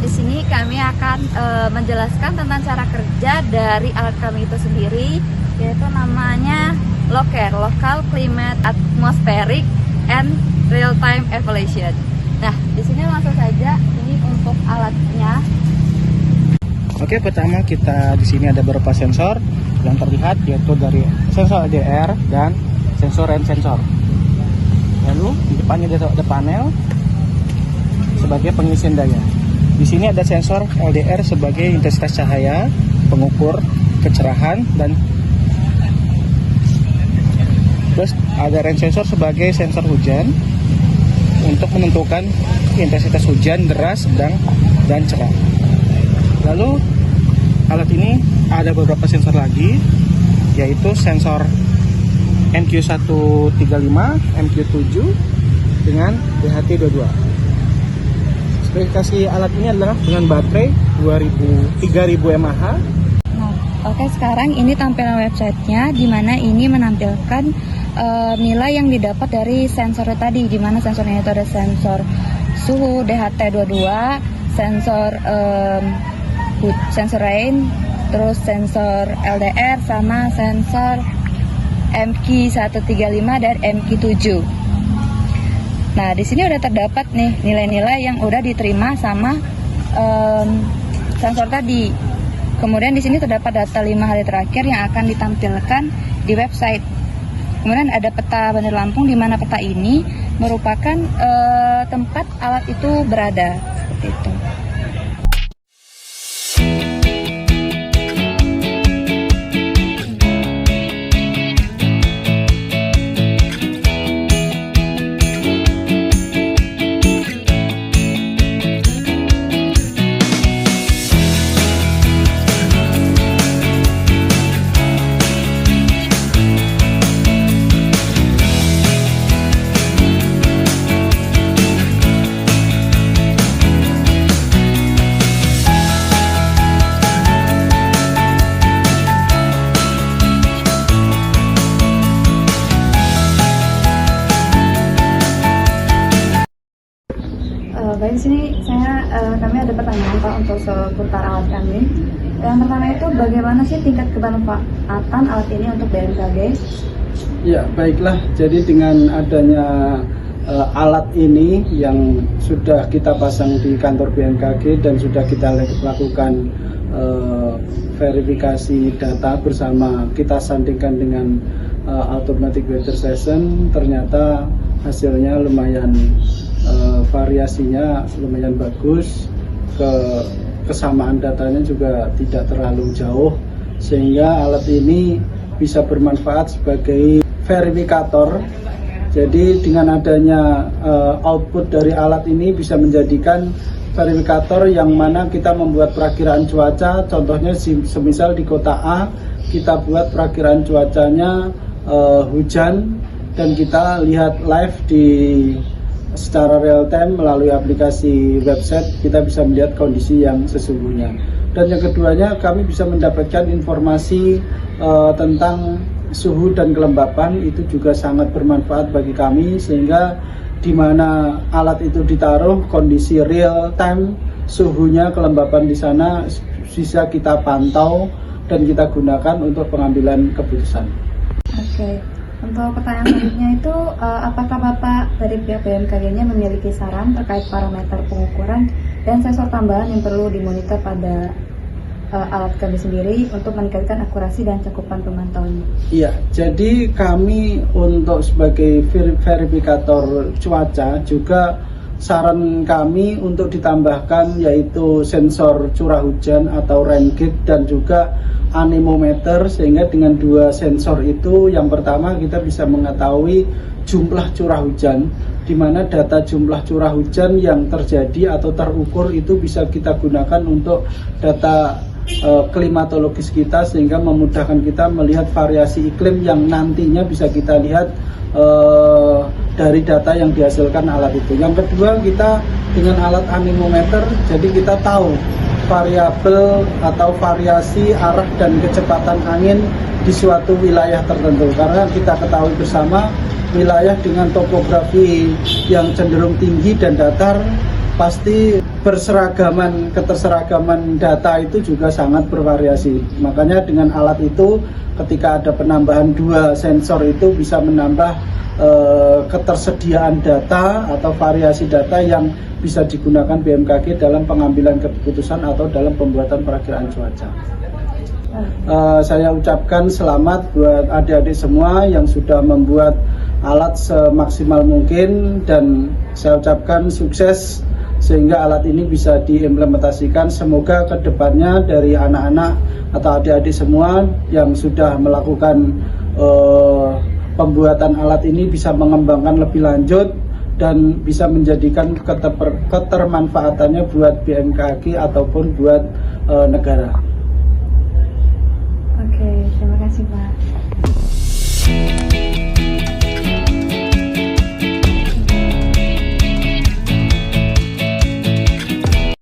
di sini kami akan menjelaskan tentang cara kerja dari alat kami itu sendiri, yaitu namanya LCAR, Local Climate Atmospheric and Real Time Evaluation. Nah, di sini langsung saja ini untuk alatnya. Oke, pertama kita di sini ada beberapa sensor yang terlihat, yaitu dari sensor LDR dan sensor rain sensor. Lalu di depannya ada panel sebagai pengisian daya. Di sini ada sensor LDR sebagai intensitas cahaya, pengukur kecerahan, dan terus ada rain sensor sebagai sensor hujan untuk menentukan intensitas hujan deras, sedang, dan cerah. Lalu alat ini ada beberapa sensor lagi, yaitu sensor MQ135, MQ7 dengan DHT22. Spesifikasi alat ini adalah dengan baterai 3000 mAh. Nah, oke, sekarang ini tampilan websitenya, di mana ini menampilkan nilai yang didapat dari sensor tadi, di mana sensornya itu ada sensor suhu DHT22, sensor rain, terus sensor LDR, sama sensor MQ135 dan MQ7. Nah, di sini udah terdapat nih nilai-nilai yang udah diterima sama sensor tadi. Kemudian di sini terdapat data 5 hari terakhir yang akan ditampilkan di website. Kemudian ada peta Bandar Lampung, di mana peta ini merupakan tempat alat itu berada, seperti itu. Baik, di sini kami ada pertanyaan Pak untuk seputar alat kami. Yang pertama itu, bagaimana sih tingkat kemanfaatan alat ini untuk BMKG? Ya, baiklah. Jadi dengan adanya alat ini yang sudah kita pasang di kantor BMKG dan sudah kita lakukan verifikasi data bersama, kita sandingkan dengan automatic weather station, ternyata hasilnya lumayan variasinya lumayan bagus, kesamaan datanya juga tidak terlalu jauh, sehingga alat ini bisa bermanfaat sebagai verifikator. Jadi dengan adanya output dari alat ini bisa menjadikan verifikator yang mana kita membuat perakiraan cuaca. Contohnya semisal di kota A kita buat perakiraan cuacanya hujan, dan kita lihat live secara real time melalui aplikasi website, kita bisa melihat kondisi yang sesungguhnya. Dan yang keduanya, kami bisa mendapatkan informasi tentang suhu dan kelembapan. Itu juga sangat bermanfaat bagi kami, sehingga di mana alat itu ditaruh, kondisi real time suhunya, kelembapan di sana bisa kita pantau dan kita gunakan untuk pengambilan keputusan. Oke. Untuk pertanyaan selanjutnya itu, apakah Bapak dari pihak BMKG-nya memiliki saran terkait parameter pengukuran dan sensor tambahan yang perlu dimonitor pada alat kami sendiri untuk meningkatkan akurasi dan cakupan pemantauannya? Iya, jadi kami untuk sebagai verifikator cuaca juga saran kami untuk ditambahkan yaitu sensor curah hujan atau rain gauge dan juga anemometer, sehingga dengan dua sensor itu, yang pertama kita bisa mengetahui jumlah curah hujan, di mana data jumlah curah hujan yang terjadi atau terukur itu bisa kita gunakan untuk data klimatologis kita, sehingga memudahkan kita melihat variasi iklim yang nantinya bisa kita lihat dari data yang dihasilkan alat itu. Yang kedua, kita dengan alat anemometer, jadi kita tahu variabel atau variasi arah dan kecepatan angin di suatu wilayah tertentu, karena kita ketahui bersama wilayah dengan topografi yang cenderung tinggi dan datar pasti keterseragaman data itu juga sangat bervariasi. Makanya dengan alat itu ketika ada penambahan 2 sensor itu bisa menambah ketersediaan data atau variasi data yang bisa digunakan BMKG dalam pengambilan keputusan atau dalam pembuatan perakiraan cuaca. Saya ucapkan selamat buat adik-adik semua yang sudah membuat alat semaksimal mungkin, dan saya ucapkan sukses sehingga alat ini bisa diimplementasikan. Semoga kedepannya dari anak-anak atau adik-adik semua yang sudah melakukan pembuatan alat ini bisa mengembangkan lebih lanjut dan bisa menjadikan ketermanfaatannya buat BMKG ataupun buat negara. Oke, terima kasih Pak.